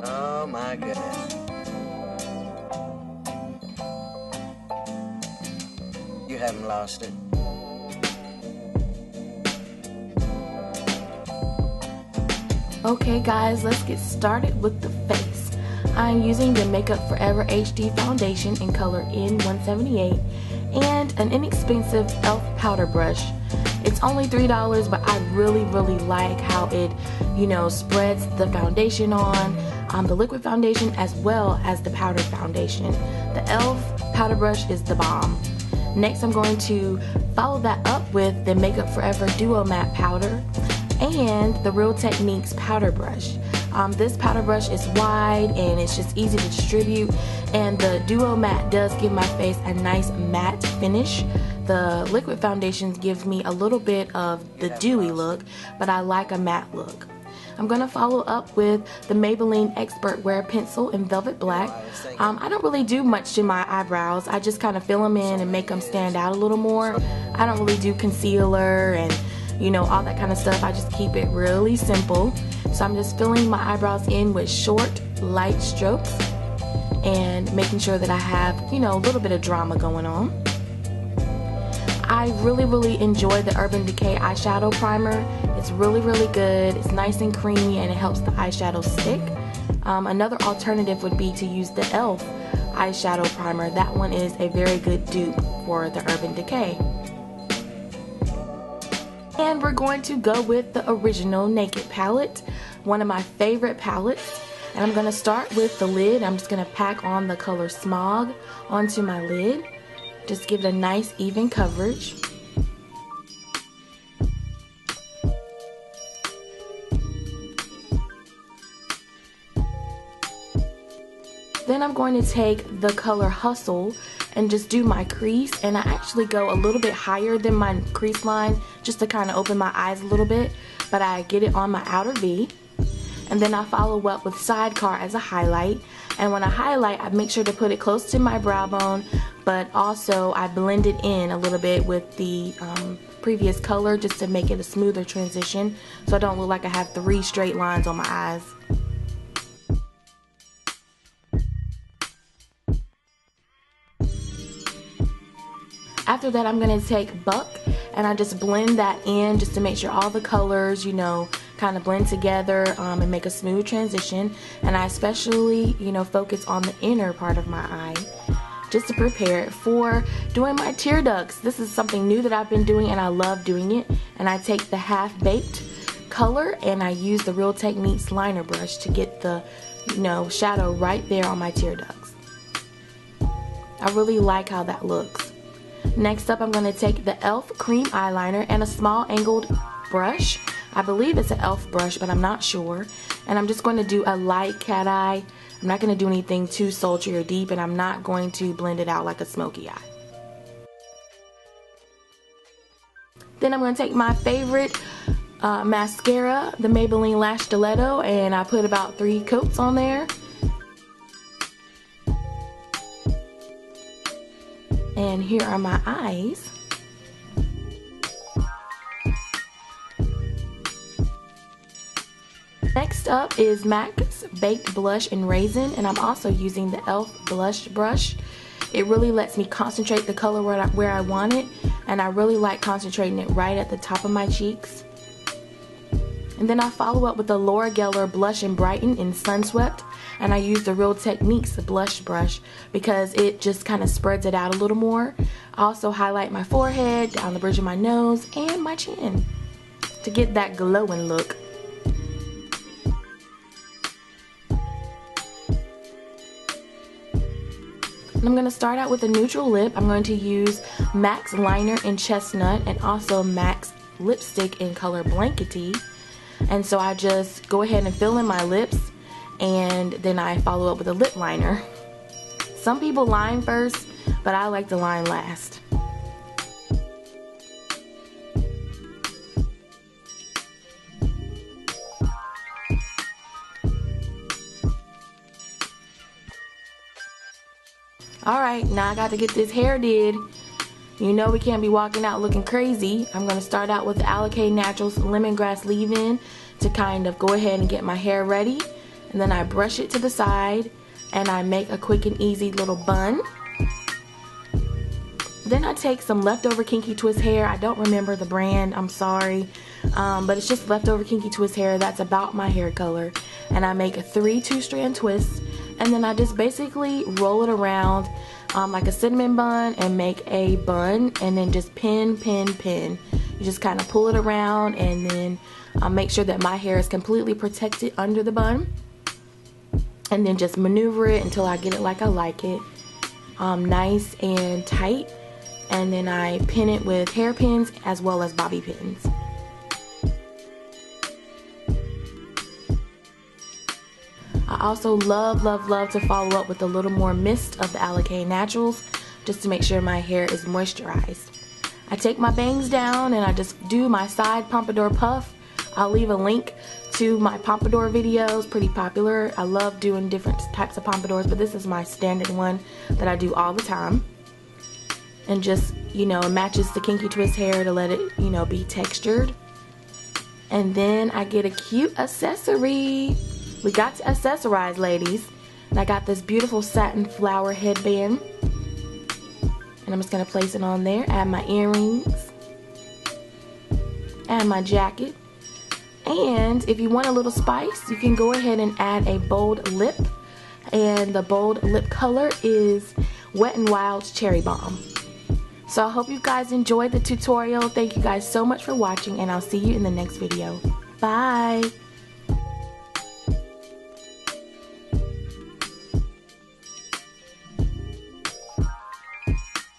Oh my goodness. You haven't lost it. Okay guys, let's get started with the face. I'm using the Makeup Forever HD foundation in color N178 and an inexpensive e.l.f. powder brush. It's only $3, but I really like how it, spreads the foundation on, the liquid foundation as well as the powder foundation. The e.l.f. powder brush is the bomb. Next, I'm going to follow that up with the Makeup Forever Duo Matte Powder and the Real Techniques powder brush. This powder brush is wide and it's just easy to distribute, and the Duo Matte does give my face a nice matte finish. The liquid foundations gives me a little bit of the dewy look, but I like a matte look. I'm going to follow up with the Maybelline Expert Wear Pencil in Velvet Black. I don't really do much to my eyebrows. I just kind of fill them in and make them stand out a little more. I don't really do concealer and all that kind of stuff. I just keep it really simple. So I'm just filling my eyebrows in with short, light strokes and making sure that I have, a little bit of drama going on. I really enjoy the Urban Decay Eyeshadow Primer. It's really good. It's nice and creamy and it helps the eyeshadow stick. Another alternative would be to use the e.l.f. Eyeshadow Primer. That one is a very good dupe for the Urban Decay. And we're going to go with the original Naked palette, one of my favorite palettes. And I'm going to start with the lid. I'm just going to pack on the color Smog onto my lid. Just give it a nice even coverage. Then I'm going to take the color Hustle and just do my crease, and I actually go a little bit higher than my crease line just to kind of open my eyes a little bit, but I get it on my outer V. And then I follow up with Sidecar as a highlight, and when I highlight I make sure to put it close to my brow bone, but also I blend it in a little bit with the previous color just to make it a smoother transition so I don't look like I have 3 straight lines on my eyes. After that, I'm going to take Buck and I just blend that in just to make sure all the colors, kind of blend together and make a smooth transition. And I especially, focus on the inner part of my eye just to prepare it for doing my tear ducts. This is something new that I've been doing and I love doing it. And I take the Half Baked color and I use the Real Techniques liner brush to get the, shadow right there on my tear ducts. I really like how that looks. Next up, I'm going to take the e.l.f. cream eyeliner and a small angled brush. I believe it's an e.l.f. brush, but I'm not sure. And I'm just going to do a light cat eye. I'm not going to do anything too sultry or deep, and I'm not going to blend it out like a smoky eye. Then I'm going to take my favorite mascara, the Maybelline Lash Stiletto, and I put about 3 coats on there. And here are my eyes. Next up is MAC's Baked Blush in Raisin, and I'm also using the e.l.f. blush brush. It really lets me concentrate the color where I want it, and I really like concentrating it right at the top of my cheeks. And then I follow up with the Laura Geller Blush and Brighten in Sunswept, and I use the Real Techniques blush brush because it just kind of spreads it out a little more. I also highlight my forehead, down the bridge of my nose, and my chin to get that glowing look. And I'm going to start out with a neutral lip. I'm going to use MAC's liner in Chestnut and also MAC's lipstick in color Blankety. And so I just go ahead and fill in my lips, and then I follow up with a lip liner. Some people line first, but I like to line last. Alright, now I got to get this hair did. You know we can't be walking out looking crazy. I'm going to start out with the Alikay Naturals Lemongrass leave-in to kind of go ahead and get my hair ready. And then I brush it to the side and I make a quick and easy little bun. Then I take some leftover Kinky Twist hair. I don't remember the brand, I'm sorry. But it's just leftover Kinky Twist hair that's about my hair color. And I make 3 2-strand twists. And then I just basically roll it around like a cinnamon bun and make a bun. And then just pin, pin, pin. You just kind of pull it around and then make sure that my hair is completely protected under the bun. And then just maneuver it until I get it like I like it. Nice and tight. And then I pin it with hairpins as well as bobby pins. I also love to follow up with a little more mist of the Alikay Naturals just to make sure my hair is moisturized. I take my bangs down and I just do my side pompadour puff. I'll leave a link to my pompadour videos, pretty popular. I love doing different types of pompadours, but this is my standard one that I do all the time. And just, you know, it matches the Kinky Twist hair to let it, you know, be textured. And then I get a cute accessory. We got to accessorize, ladies. And I got this beautiful satin flower headband. And I'm just going to place it on there. Add my earrings. Add my jacket. And if you want a little spice, you can go ahead and add a bold lip. And the bold lip color is Wet n Wild's Cherry Bomb. So I hope you guys enjoyed the tutorial. Thank you guys so much for watching, and I'll see you in the next video. Bye!